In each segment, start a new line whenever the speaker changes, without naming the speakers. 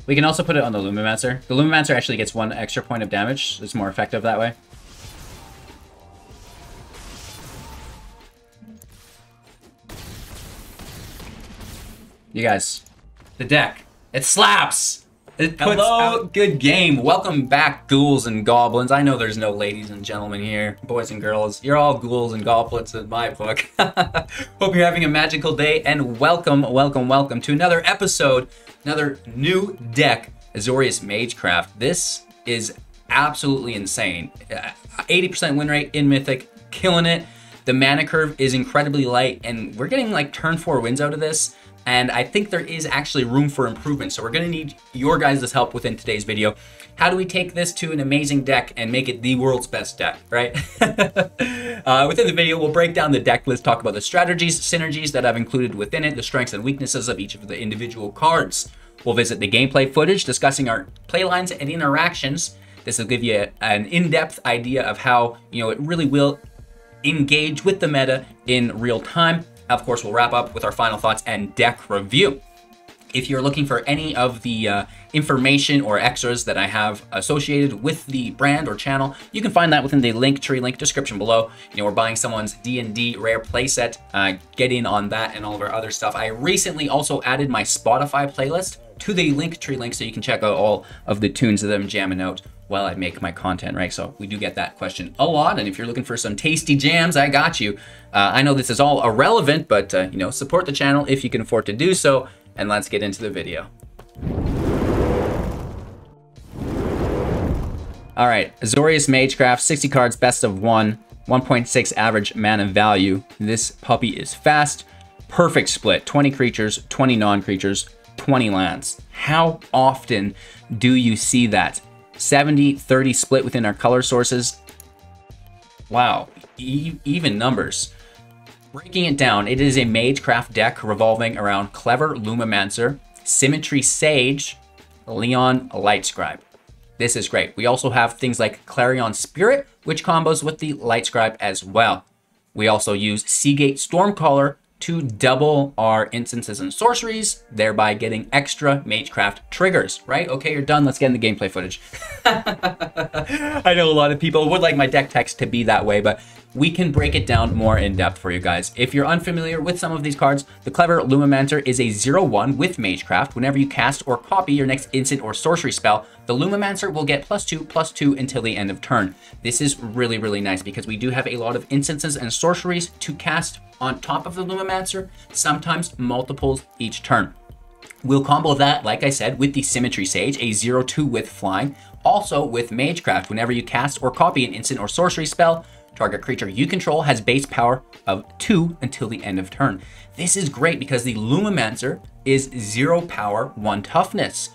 We can also put it on the Lumimancer. The Lumimancer actually gets 1 extra point of damage. It's more effective that way. You guys, the deck, it slaps! It puts out good game. Welcome back, ghouls and goblins. I know there's no ladies and gentlemen here, boys and girls. You're all ghouls and goblins in my book. Hope you're having a magical day, and welcome to another episode, another new deck, Azorius Magecraft. This is absolutely insane. 80% win rate in Mythic, killing it. The mana curve is incredibly light, and we're getting like turn 4 wins out of this. And I think there is actually room for improvement. So we're going to need your guys' help within today's video. How do we take this to an amazing deck and make it the world's best deck, right? Within the video, we'll break down the deck list, talk about the strategies, synergies that I've included within it, the strengths and weaknesses of each of the individual cards. We'll visit the gameplay footage, discussing our playlines and interactions. This will give you an in-depth idea of how, it really will engage with the meta in real time. Of course, we'll wrap up with our final thoughts and deck review. If you're looking for any of the information or extras that I have associated with the brand or channel, you can find that within the Linktree link description below. We're buying someone's D&D rare playset. Get in on that and all of our other stuff. I recently also added my Spotify playlist to the Linktree link, so you can check out all of the tunes that I'm jamming out while I make my content, right? So we do get that question a lot, and if you're looking for some tasty jams, I got you. I know this is all irrelevant, but support the channel if you can afford to do so, and let's get into the video. All right, Azorius Magecraft, 60 cards, best of 1, 1.6 average mana value. This puppy is fast, perfect split, 20 creatures, 20 non-creatures, 20 lands. How often do you see that? 70-30 split within our color sources. Wow, even numbers. Breaking it down, it is a Magecraft deck revolving around Clever Lumimancer, Symmetry Sage, Leonin Lightscribe. This is great. We also have things like Clarion Spirit, which combos with the Lightscribe as well. We also use Sea Gate Stormcaller to double our instances and sorceries, thereby getting extra Magecraft triggers, right? Okay, you're done. Let's get in the gameplay footage. I know a lot of people would like my deck text to be that way, but we can break it down more in depth for you guys. If you're unfamiliar with some of these cards, the Clever Lumimancer is a 0/1 with Magecraft. Whenever you cast or copy your next instant or sorcery spell, the Lumimancer will get +2/+2 until the end of turn. This is really, really nice because we do have a lot of instances and sorceries to cast on top of the Lumimancer, sometimes multiples each turn. We'll combo that, like I said, with the Symmetry Sage, a 0/2 with flying. Also with Magecraft, whenever you cast or copy an instant or sorcery spell, target creature you control has base power of 2 until the end of turn. This is great because the Lumimancer is 0 power, 1 toughness.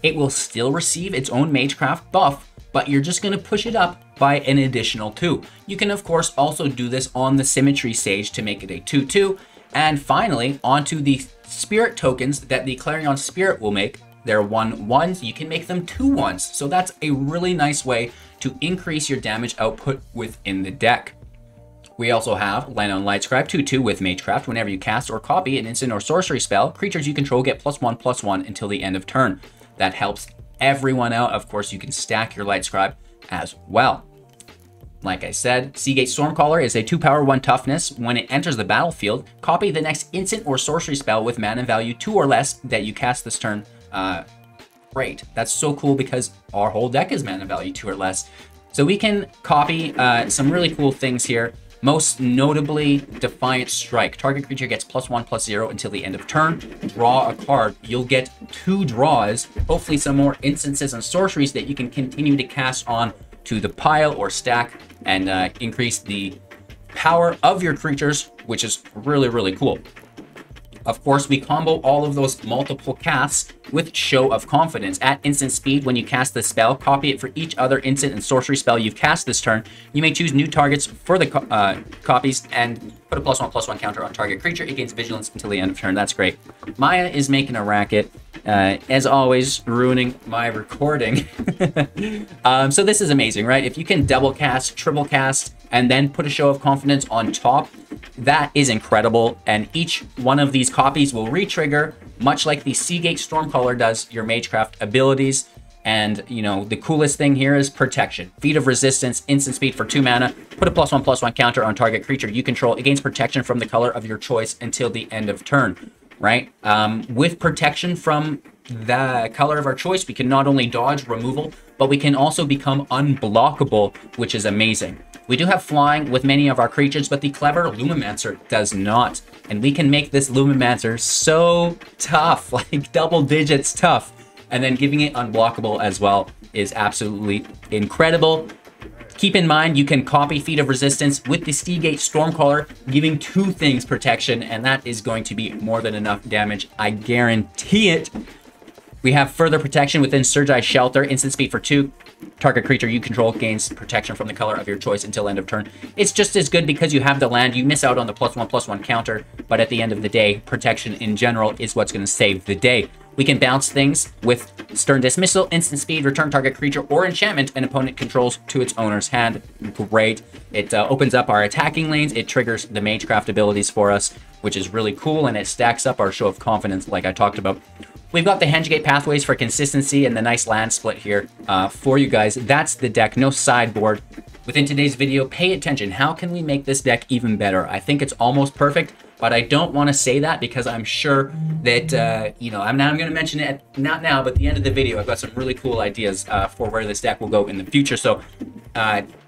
It will still receive its own Magecraft buff, but you're just going to push it up by an additional 2. You can, of course, also do this on the Symmetry Sage to make it a 2/2. And finally, onto the Spirit tokens that the Clarion Spirit will make. They're 1/1s. You can make them 2/1s. So that's a really nice way to increase your damage output within the deck. We also have Leonin Lightscribe, 2/2 with Magecraft. Whenever you cast or copy an instant or sorcery spell, creatures you control get +1/+1 until the end of turn. That helps everyone out. Of course, you can stack your Lightscribe as well. Like I said, Sea Gate Stormcaller is a 2 power, 1 toughness. When it enters the battlefield, copy the next instant or sorcery spell with mana value 2 or less that you cast this turn. Great. That's so cool because our whole deck is mana value 2 or less. So we can copy some really cool things here. Most notably, Defiant Strike. Target creature gets +1/+0 until the end of turn. Draw a card. You'll get 2 draws. Hopefully some more instances and sorceries that you can continue to cast on to the pile or stack and increase the power of your creatures, which is really, really cool. Of course, we combo all of those multiple casts with Show of Confidence. At instant speed, when you cast the spell, copy it for each other instant and sorcery spell you've cast this turn. You may choose new targets for the copies and put a +1/+1 counter on target creature. It gains vigilance until the end of turn. That's great. Maya is making a racket, as always, ruining my recording. So this is amazing, right? If you can double cast, triple cast, and then put a Show of Confidence on top, that is incredible. And each one of these copies will re-trigger much like the Sea Gate Stormcaller does your Magecraft abilities. And, you know, the coolest thing here is protection. Feat of Resistance, instant speed for 2 mana. Put a +1/+1 counter on target creature you control. It gains protection from the color of your choice until the end of turn, right? With protection from the color of our choice, we can not only dodge removal, but we can also become unblockable, which is amazing. We do have flying with many of our creatures, but the Clever Lumimancer does not. And we can make this Lumimancer so tough, like double digits tough. And then giving it unblockable as well is absolutely incredible. Keep in mind, you can copy Feat of Resistance with the Sea Gate Stormcaller, giving 2 things protection, and that is going to be more than enough damage. I guarantee it. We have further protection within Sejiri Shelter, instant speed for 2. Target creature you control gains protection from the color of your choice until end of turn. It's just as good because you have the land. You miss out on the +1/+1 counter, but at the end of the day, protection in general is what's going to save the day. We can bounce things with Stern Dismissal, instant speed, return target creature or enchantment an opponent controls to its owner's hand. Great. It opens up our attacking lanes. It triggers the Magecraft abilities for us, which is really cool, and it stacks up our show of confidence like I talked about. We've got the Hengegate Pathways for consistency and the nice land split here for you guys. That's the deck, no sideboard. Within today's video, pay attention. How can we make this deck even better? I think it's almost perfect, but I don't want to say that because I'm sure that, you know, I'm going to mention it, not now, but at the end of the video, I've got some really cool ideas for where this deck will go in the future. So,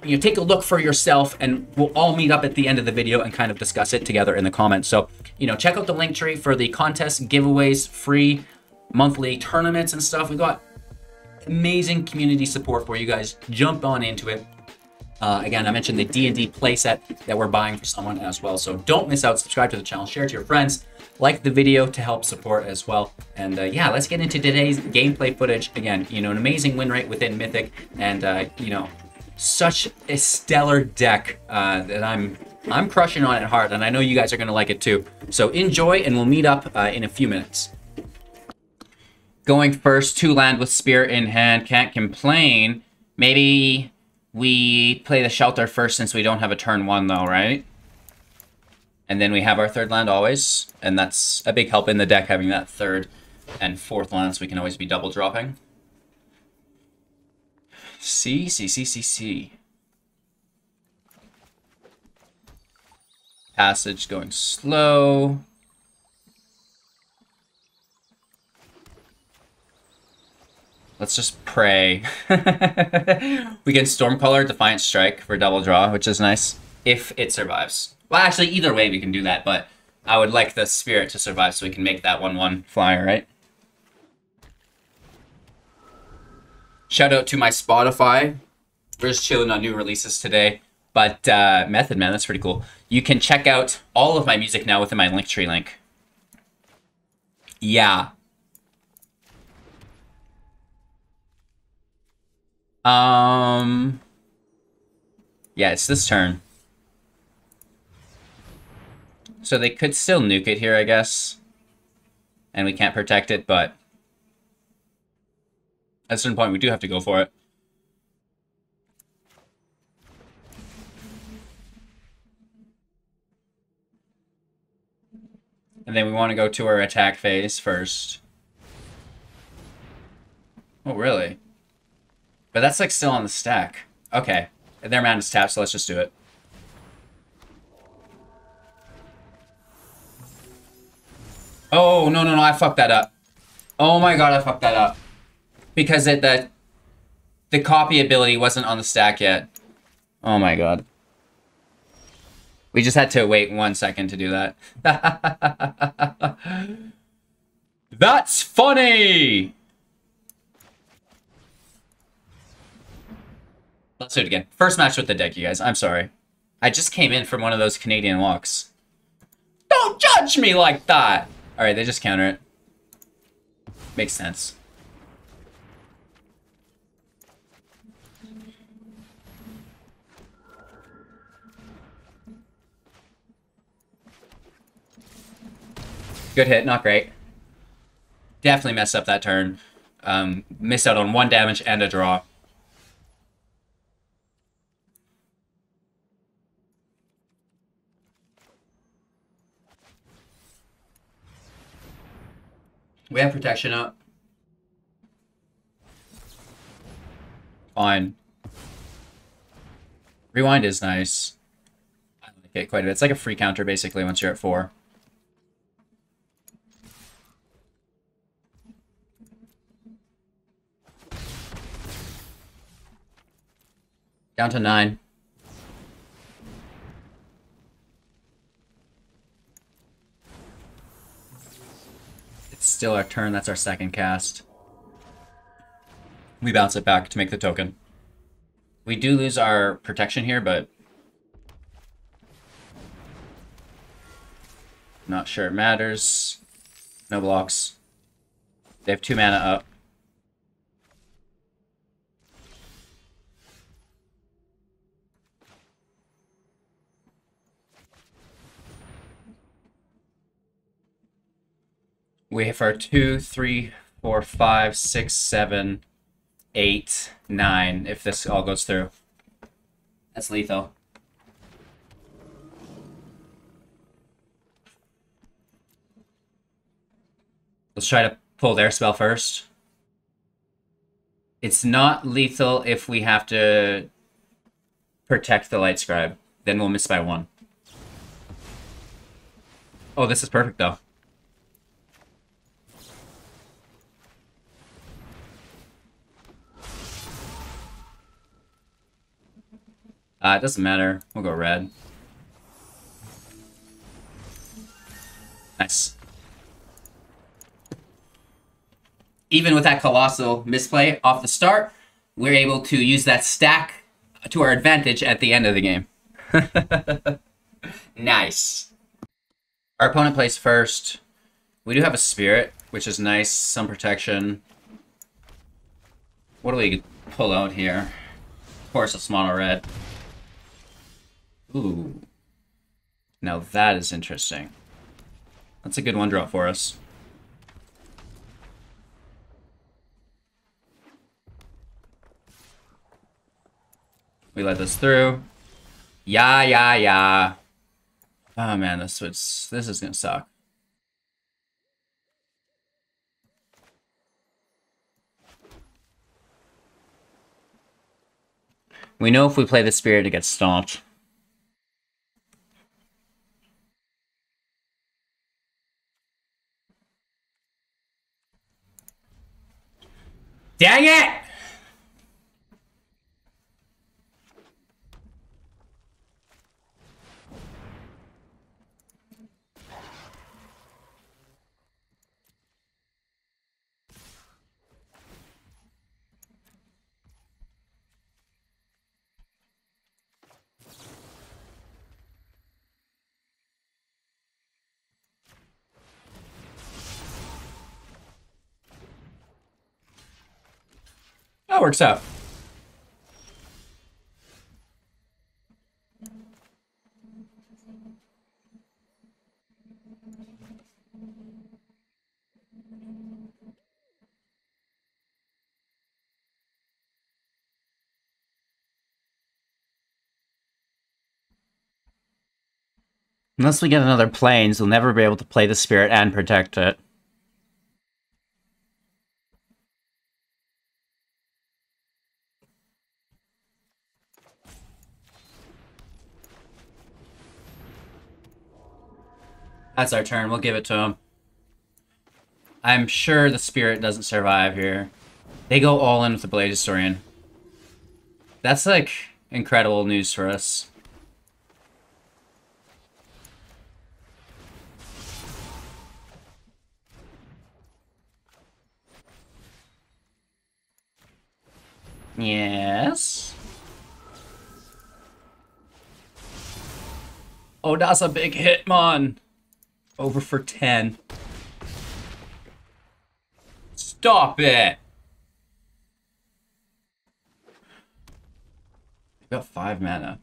you know, take a look for yourself and we'll all meet up at the end of the video and kind of discuss it together in the comments. So, you know, check out the link tree for the contests, giveaways, free monthly tournaments and stuff. We've got amazing community support for you guys. Jump on into it. Again, I mentioned the D&D playset that we're buying for someone as well. So don't miss out. Subscribe to the channel. Share it to your friends. Like the video to help support as well. And yeah, let's get into today's gameplay footage. Again, you know, an amazing win rate within Mythic. And, you know, such a stellar deck that I'm crushing on it hard. And I know you guys are going to like it too. So enjoy, and we'll meet up in a few minutes. Going first, 2 land with Spirit in hand. Can't complain. Maybe we play the Shelter first since we don't have a turn 1 though, right? And then we have our 3rd land always. And that's a big help in the deck, having that 3rd and 4th land, so we can always be double dropping. C. Passage going slow. Let's just pray. We get Stormcaller, Defiant Strike for double draw, which is nice. If it survives. Well, actually, either way we can do that, but I would like the Spirit to survive so we can make that 1/1 flyer, right? Shout out to my Spotify. We're just chilling on new releases today. But Method Man, that's pretty cool. You can check out all of my music now within my Linktree link. Yeah. Yeah, it's this turn. So they could still nuke it here, I guess. And we can't protect it, but at a certain point we do have to go for it. And then we want to go to our attack phase first. Oh, really? But that's like still on the stack. Okay. Their mana is tapped, so let's just do it. Oh, no, I fucked that up. Oh my god, I fucked that up. Because the copy ability wasn't on the stack yet. Oh my god. We just had to wait 1 second to do that. That's funny! Let's do it again. First match with the deck, you guys. I'm sorry. I just came in from one of those Canadian walks. Don't judge me like that! Alright, they just counter it. Makes sense. Good hit, not great. Definitely messed up that turn. Missed out on 1 damage and a draw. We have protection up. Fine. Rewind is nice. I like it quite a bit. It's like a free counter, basically, once you're at 4. Down to 9. It's still our turn. That's our second cast. We bounce it back to make the token. We do lose our protection here, but not sure it matters. No blocks. They have 2 mana up. We have our 2, 3, 4, 5, 6, 7, 8, 9, if this all goes through. That's lethal. Let's try to pull their spell first. It's not lethal if we have to protect the Lightscribe. Then we'll miss by 1. Oh, this is perfect, though. It doesn't matter. We'll go red. Nice. Even with that colossal misplay off the start, we're able to use that stack to our advantage at the end of the game. Nice. Our opponent plays first. We do have a spirit, which is nice. Some protection. What do we pull out here? Of course, it's mono red. Ooh. Now that is interesting. That's a good 1-drop for us. We let this through. Yeah. Oh man, this is gonna suck. We know if we play the spirit, it gets stomped. Dang it! That works out. Unless we get another planes, we'll never be able to play the spirit and protect it. That's our turn. We'll give it to him. I'm sure the spirit doesn't survive here. They go all in with the Blade Historian. That's, like, incredible news for us. Yes? Oh, that's a big hit, man. Over for 10. Stop it! We've got 5 mana.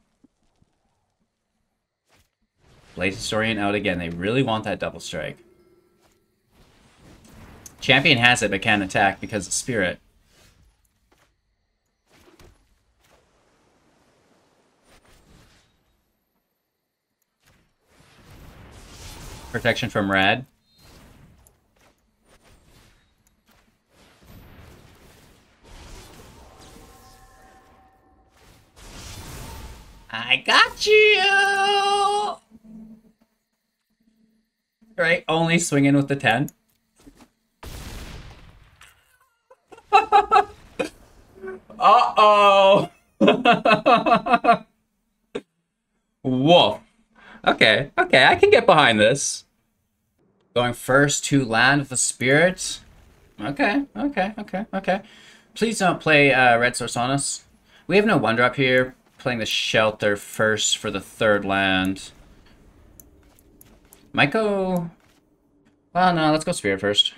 Blade Historian out again. They really want that double strike. Champion has it but can't attack because of Spirit. Protection from red. I got you! Right, only swinging with the 10. Uh-oh! Whoa. Okay, okay, I can get behind this. Going first to land with the Spirit. Okay, okay, okay, okay. Please don't play Red Source on us. We have no 1-drop here. Playing the Shelter first for the 3rd land. Might go... Well, no, let's go Spirit first.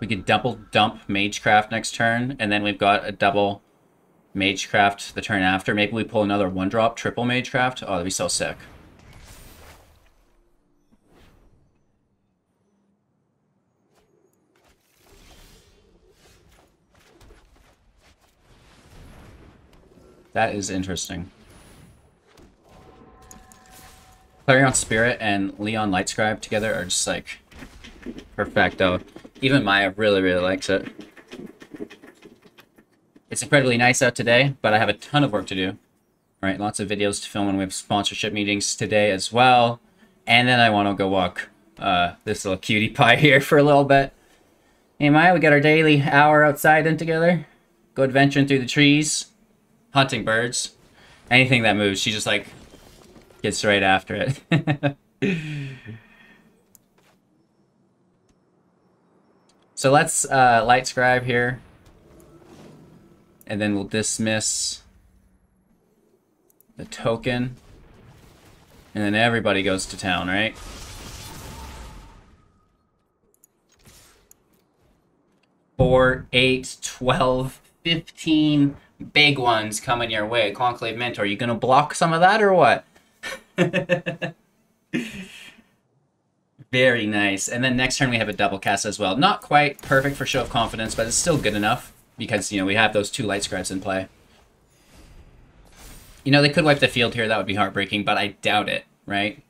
We could double dump Magecraft next turn, and then we've got a double Magecraft the turn after. Maybe we pull another 1-drop triple Magecraft. Oh, that'd be so sick. That is interesting. Clarion Spirit and Leonin Lightscribe together are just like perfecto. Even Maya really, really likes it. It's incredibly nice out today, but I have a ton of work to do. All right, lots of videos to film, and we have sponsorship meetings today as well. And then I want to go walk this little cutie pie here for a little bit. Hey Maya, we got our daily hour outside in together. Go adventuring through the trees, hunting birds. Anything that moves, she just like gets right after it. So let's Lightscribe here. And then we'll dismiss the token. And then everybody goes to town, right? Four, 8, 12, 15 big ones coming your way. Conclave Mentor, are you gonna block some of that or what? Very nice. And then next turn we have a double cast as well. Not quite perfect for Show of Confidence, but it's still good enough because, you know, we have those 2 Lightscribes in play. You know, they could wipe the field here. That would be heartbreaking, but I doubt it, right?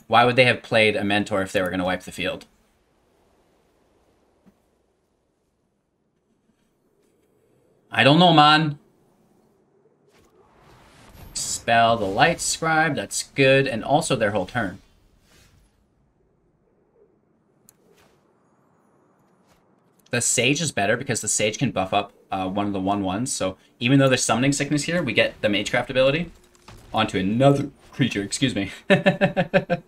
Why would they have played a Mentor if they were going to wipe the field? I don't know, man. Spell the Lightscribe. That's good. And also their whole turn. The Sage is better because the Sage can buff up one of the 1/1s. So even though there's Summoning Sickness here, we get the Magecraft ability onto another creature. Excuse me. I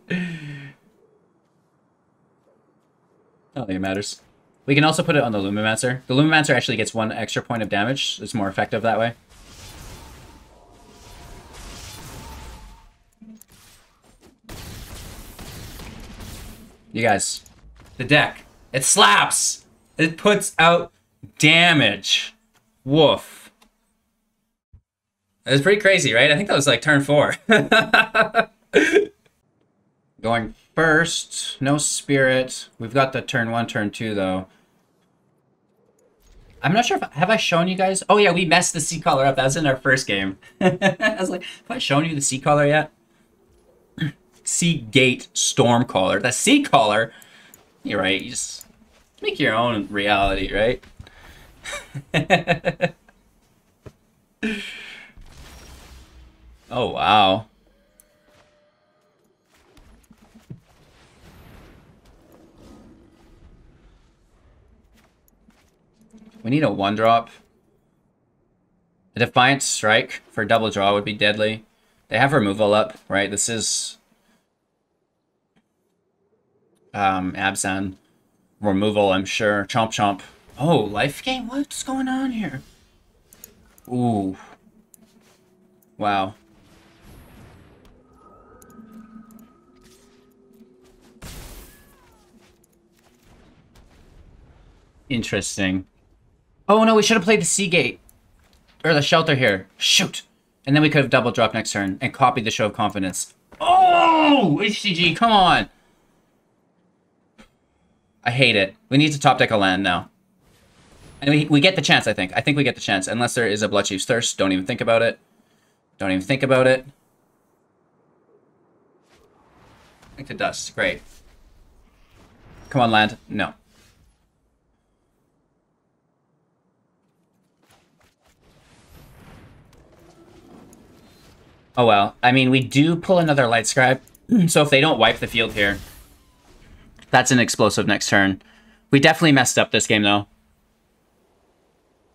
don't think it matters. We can also put it on the Lumimancer. The Lumimancer actually gets 1 extra point of damage. It's more effective that way. You guys, the deck, it slaps! It puts out damage. Woof. It was pretty crazy, right? I think that was like turn 4. Going first, no Spirit. We've got the turn 1, turn 2 though. I'm not sure if, have I shown you guys? Oh yeah, we messed the Sea Caller up. That was in our first game. I was like, have I shown you the Sea Caller yet? Sea Gate Stormcaller. The Sea Caller? You're right, you just make your own reality, right? Oh, wow. We need a 1-drop. A Defiant Strike for double draw would be deadly. They have removal up, right? This is Abzan removal, I'm sure. Chomp chomp. Oh, life gain? What's going on here? Ooh. Wow. Interesting. Oh no, we should have played the Sea Gate. Or the Shelter here. Shoot! And then we could have double dropped next turn and copied the Show of Confidence. Oh! HCG, come on! I hate it. We need to top deck a land now. And we get the chance, I think. I think we get the chance. Unless there is a Bloodchief's Thirst. Don't even think about it. Don't even think about it. Like the dust. Great. Come on, land. No. Oh well. I mean, we do pull another Lightscribe, so if they don't wipe the field here, that's an explosive next turn. We definitely messed up this game, though.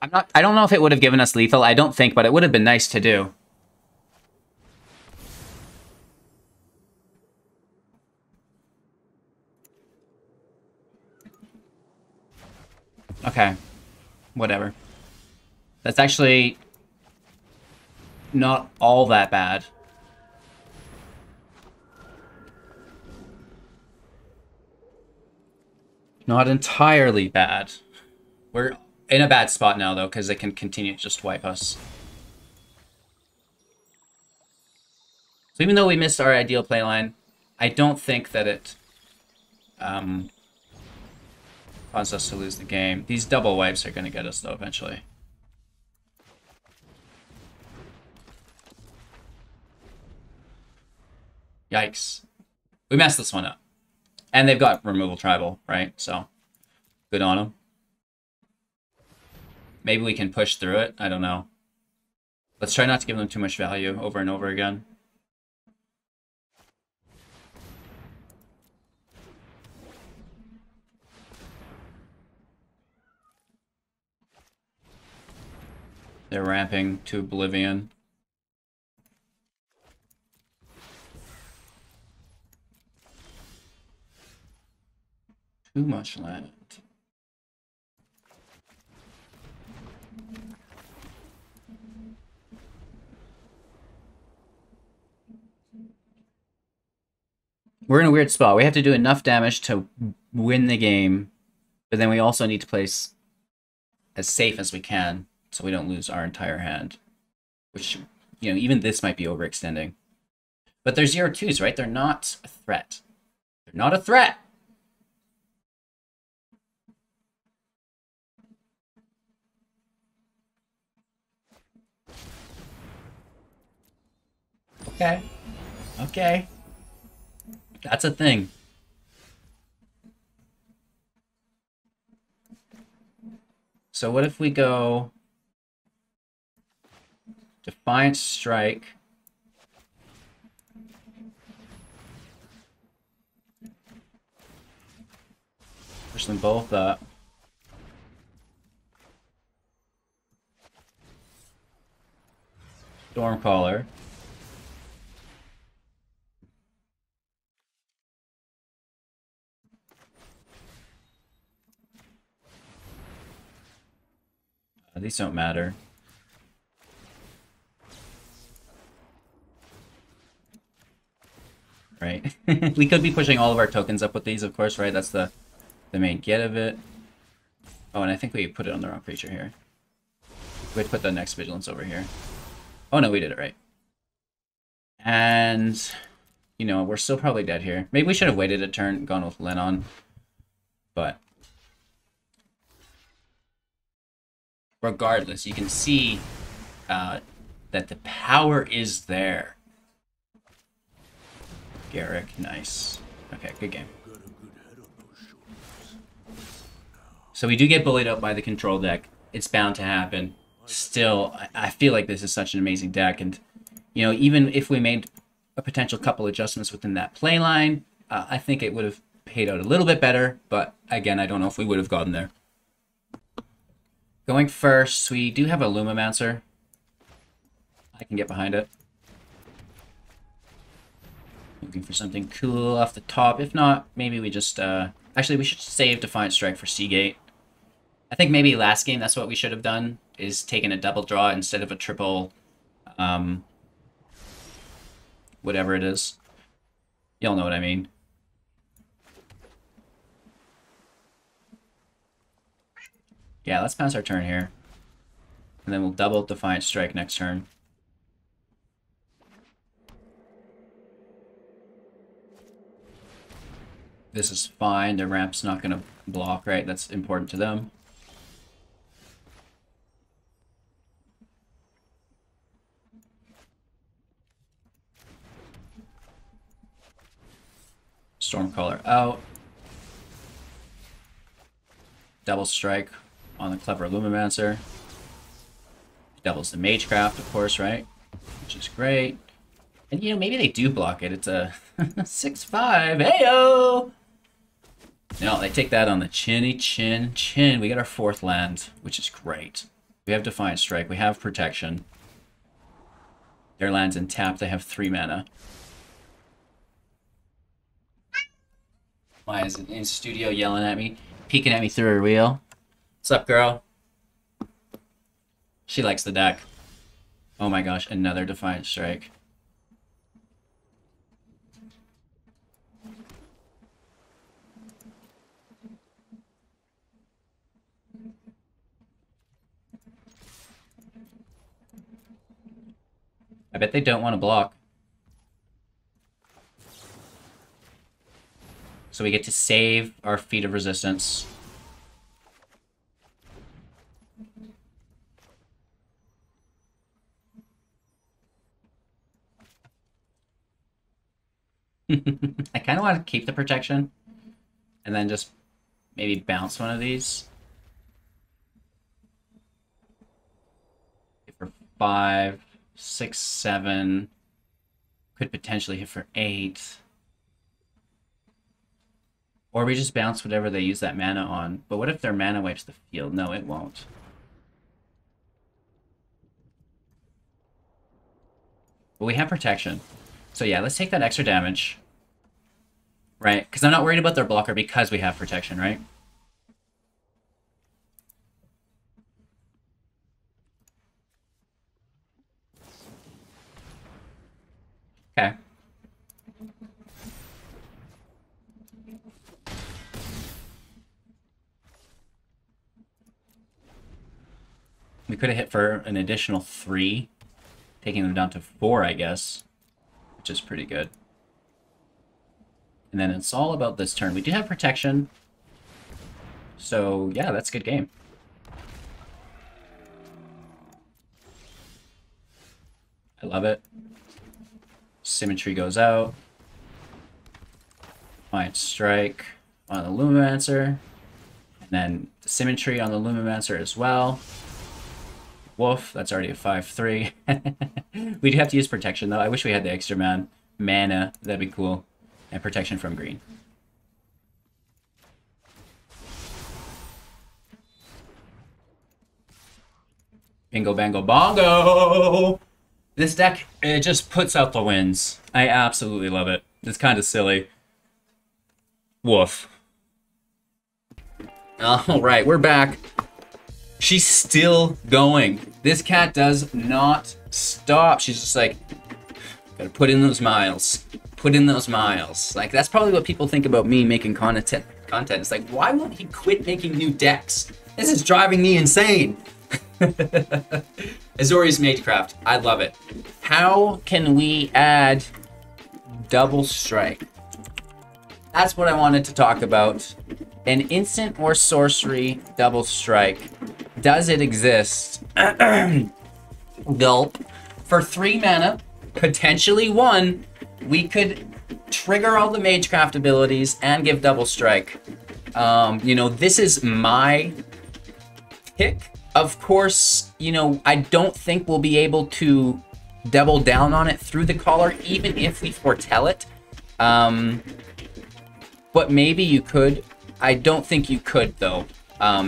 I don't know if it would have given us lethal. I don't think, but it would have been nice to do. Okay. Whatever. That's actually not all that bad. Not entirely bad. We're in a bad spot now, though, because they can continue to just wipe us. So even though we missed our ideal playline, I don't think that it caused us to lose the game. These double wipes are going to get us, though, eventually. Yikes. We messed this one up. And they've got removal tribal, right? So, good on them. Maybe we can push through it. I don't know. Let's try not to give them too much value over and over again. They're ramping to oblivion. Too much land. We're in a weird spot. We have to do enough damage to win the game, but then we also need to place as safe as we can so we don't lose our entire hand. Which, you know, even this might be overextending. But they're 0-2s, right? They're not a threat. They're not a threat! Okay. Okay. That's a thing. So what if we go Defiant Strike, push them both up. Stormcaller. These don't matter. Right. We could be pushing all of our tokens up with these, of course, right? That's the main get of it. Oh, and I think we put it on the wrong creature here. We'd put the next vigilance over here. Oh no, we did it right. And, you know, we're still probably dead here. Maybe we should have waited a turn and gone with Leonin. But regardless, you can see that the power is there. Garrick, nice. Okay, good game. So we do get bullied up by the control deck. It's bound to happen. Still, I feel like this is such an amazing deck, and you know, even if we made a potential couple adjustments within that play line, I think it would have paid out a little bit better, but again, I don't know if we would have gotten there. Going first, we do have a Lumimancer. I can get behind it. Looking for something cool off the top. If not, maybe we just... Actually, we should save Defiant Strike for Sea Gate. I think maybe last game that's what we should have done, is taken a double draw instead of a triple... whatever it is. You'll know what I mean. Yeah, let's pass our turn here. And then we'll double Defiant Strike next turn. This is fine. Their ramp's not going to block, right? That's important to them. Stormcaller out. double strike on the Clever Lumimancer. Doubles the Magecraft, of course, right? Which is great. And, you know, maybe they do block it. It's a 6/5. Heyo! No, they take that on the chinny chin. We get our 4th land, which is great. We have Defiant Strike. We have Protection. Their land's in tap. They have 3 mana. Why is it in studio yelling at me? Peeking at me through her wheel? What's up, girl? She likes the deck. Oh my gosh, another Defiant Strike. I bet they don't want to block. So we get to save our Feat of Resistance. I kind of want to keep the protection and then just maybe bounce one of these. Hit for 5, 6, 7. Could potentially hit for 8. Or we just bounce whatever they use that mana on. But what if their mana wipes the field? No, it won't. But we have protection. So yeah, let's take that extra damage. Right? Because I'm not worried about their blocker because we have protection, right? Okay. We could have hit for an additional 3, taking them down to 4, I guess, which is pretty good. And then it's all about this turn. We do have protection. So, yeah, that's a good game. I love it. Symmetry goes out. Defiant Strike on the Lumimancer. And then the Symmetry on the Lumimancer as well. Woof, that's already a 5/3. We do have to use protection, though. I wish we had the extra mana. That'd be cool. And protection from green. Bingo, bango, bongo! This deck, it just puts out the wins. I absolutely love it. It's kind of silly. Woof. Alright, we're back. She's still going. This cat does not stop. She's just like, gotta put in those miles. Put in those miles. Like, that's probably what people think about me making content. It's like, why won't he quit making new decks? This is driving me insane. Azorius Magecraft. I love it. How can we add double strike? That's what I wanted to talk about. An instant or sorcery double strike. Does it exist? Gulp. For 3 mana, potentially 1, we could trigger all the Magecraft abilities and give double strike. You know, this is my pick. Of course, you know, I don't think we'll be able to double down on it through the collar, even if we foretell it. But maybe you could. I don't think you could, though,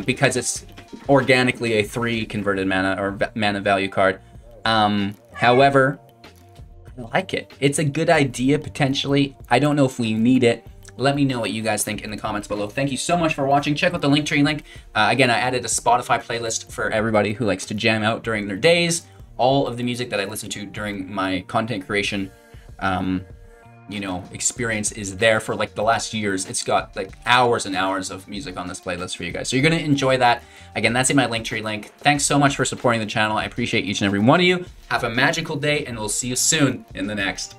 because it's organically a 3 converted mana or mana value card. However, I like it. It's a good idea, potentially. I don't know if we need it. Let me know what you guys think in the comments below. Thank you so much for watching. Check out the Linktree link. Again, I added a Spotify playlist for everybody who likes to jam out during their days. All of the music that I listen to during my content creation, you know, experience is there for like the last years. It's got like hours and hours of music on this playlist for you guys. So you're going to enjoy that. Again, that's in my Linktree link. Thanks so much for supporting the channel. I appreciate each and every one of you. Have a magical day, and we'll see you soon in the next.